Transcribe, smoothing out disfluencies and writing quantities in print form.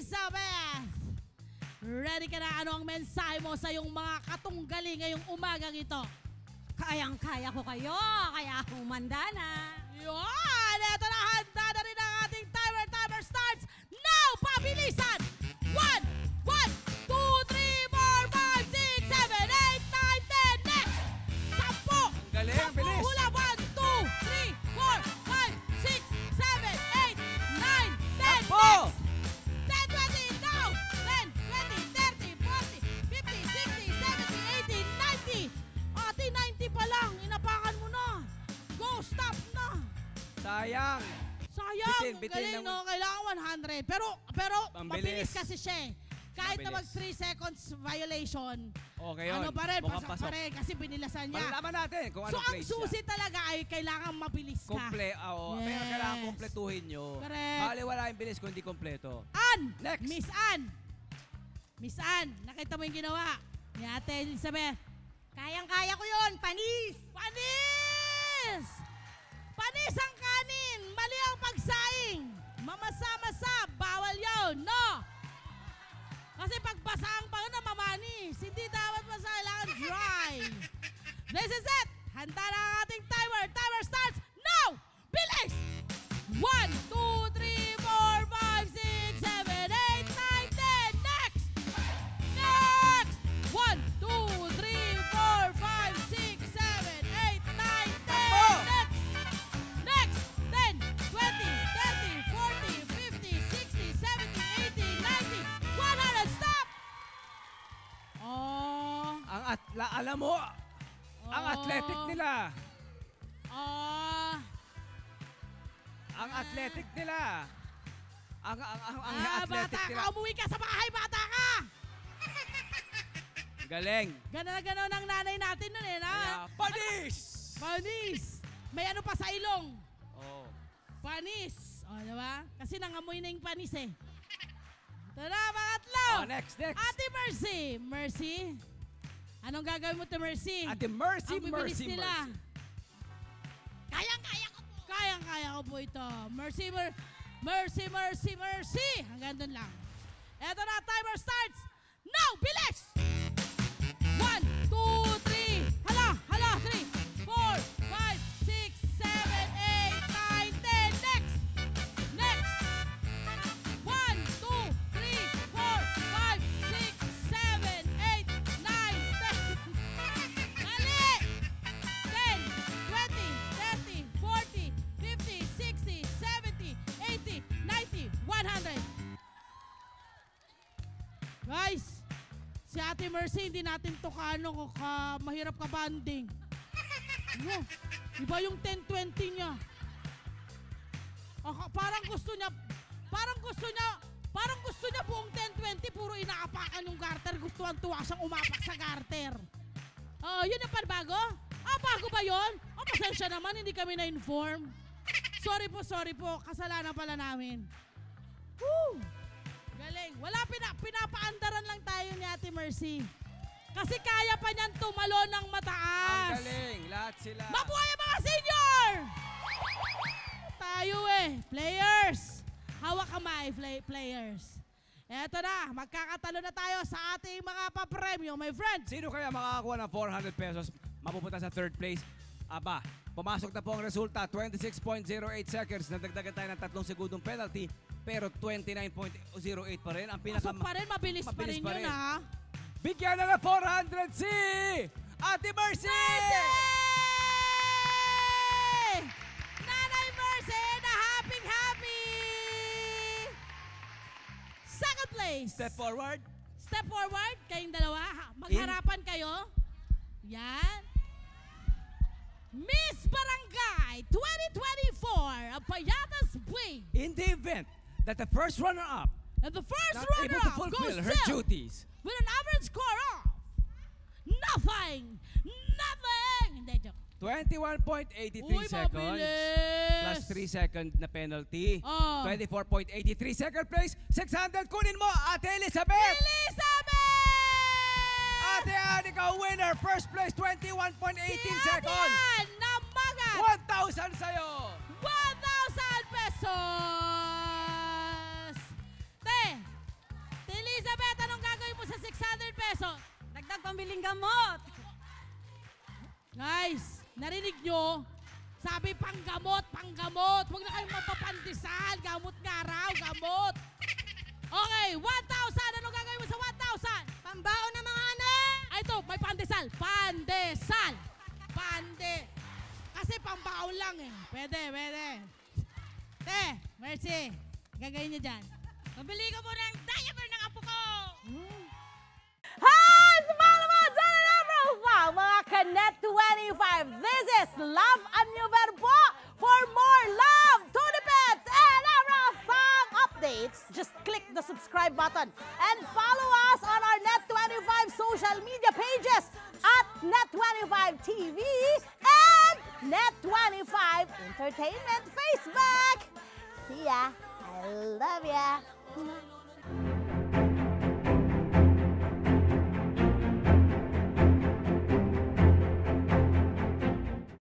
Elizabeth! Ready ka na? Ano ang mensahe mo sa iyong mga katunggali ngayong umagang ito? Kayang-kaya ko kayo, kaya humanda na. Yan! Ito na, handa na rin ang ating timer. Timer starts now! Pabilisan! 1, 2, 3, 4, 5, 6, 7, 8, 9, 10, next! 10! Galing, bilis! Hula! 1, 2, 3, 4, 5, 6, 7, 8, 9, 10, Takbo! next! 10, 20, now! 10, 20, 30, 40, 50, 60, 70, 80, 90! Ate, 90 pa lang! Inapakan mo na! Go! Stop na! Sayang! Sayang! Bitin Galing, ng- no? Kailangan 100. Pero Pambilis. mabilis kasi siya eh. Kahit na mag Mabilis. 3 seconds violation, Okay yun. ano pa rin, Mukhang pasok pa rin kasi binilasan niya. Malalaman natin kung So anong ang place susi niya. talaga ay kailangan mabilis ka. Oo. Pero Yes. kailangan kompletuhin nyo. Correct. Baliwala yung bilis kung hindi kompleto. Ann! Next. Miss Ann! Miss Ann, nakita mo yung ginawa ni Ate Elizabeth. Kayang-kaya ko yun, panis! Panis! Panis ang kanin! Mali ang pagsaing! Mamasa-masa! Bawal yun! No! Kasi pag basang pa na mamanis, hindi dapat basa, kailangan dry. This is it! Handa na ang ating timer. Timer starts now! Bilis! 1, 2, 3, 4, 5, 6, 7, 8, 9, 10. Next! Next! 1, 2, 3, 4, 5, 6, 7, 8, 9, 10. Next! Next! 10, 20, 30, 40, 50, 60, 70, 80, 90, 100. Stop! Oh. Alam mo, ang athletic nila. Oh. Ang athletic nila. Ang athletic Bata nila. ka, umuwi ka sa bahay, bata ka! Galing. Ganon ang nanay natin nun eh, na? Kaya, panis! Panis! May ano pa sa ilong. Oh. Panis. O, diba? Kasi nangamoy na yung panis eh. Ito na, pangatlo. Oh, next. Ate Mercy. Mercy? Anong gagawin mo to, Mercy? Ate Mercy, Ang bibilis Mercy, nila. Mercy. Kayang-kaya ko po. Kayang-kaya ko po ito. Mercy, Mercy, Mercy, Mercy. Hanggang doon lang. Eto na, timer starts. Now, bilis! 1, 2, 3. Hala, 3, 4, 5, 6, 7, 8, 9, 10. Next! Next! 1, 2, 3, 4, 5, 6, 7, 8, 9, 10. Mali! 10, 20, 30, 40, 50, 60, 70, 80, 90, 100. Guys, si Ate Mercy, hindi natin to mahirap ka banding. Ano? Iba yung 10-20 niya. Parang gusto niya buong 10-20, puro inaapakan yung garter. Gustuhan-tuwa siyang umapak sa garter. Yun yung panbago? Bago ba yun? Pasensya naman, hindi kami na-inform. Sorry po. Kasalanan pala namin. Woo! Galing. Wala, pinapaandaran lang tayo ni Ate Mercy. Kasi kaya pa niyan tumalo ng mataas. Ang galing. Lahat sila. Mabuhay ang mga senior! Tayo players. Hawak kamay, players. Eto na, magkakatalo na tayo sa ating mga papremyo, my friends. Sino kaya makakakuha ng 400 pesos mapupunta sa third place? Aba, pumasok na po ang resulta. 26.08 seconds. Nadagdagan tayo ng 3 segundong penalty. Pero 29.08 pa rin. Ang pinaka Pasok pa rin, mabilis pa rin yun ha. Bigyan na ng 400 si Ate Mercy! Nanay Mercy na happy! Second place. Step forward. Step forward, kayong dalawa. Magharapan kayo. Yan. Miss Barangay 2024 of Payatas Way. In the event that the first runner-up And the first not able to runner-up fulfill goes her to duties with an average score of nothing. Hindi, joke. 21.83 Uy, seconds mabilis. plus 3 second na penalty. Oh. 24.83 second place. 600 kunin mo, Ate Elizabeth! Ate Anika winner, first place, 21.18 seconds. Yan, namagat. 1,000 sa'yo. 1,000 pesos. Te, pambiling gamot. Guys, narinig nyo? Sabi panggamot, panggamot. Huwag na kayong mapapantisan. Gamot nga raw, gamot. Okay, 1,000. Ano gagawin mo sa 1,000? Pambaon ng mga anak. Ay, ito, may pandesal. Pandesal. Kasi pambaon lang eh. Pwede, pwede. Te, Mercy. Gagawin niyo dyan. Pabili ko muna ng diaper ng apo ko. Hi! Smile naman sa Profile, mga Kanet 25. This is Love and New Verbo. For more love, Tunipet, and Arafang updates, just click the subscribe button and follow us on our Net25 social media pages at Net25 TV and Net25 Entertainment Facebook. See ya. I love ya.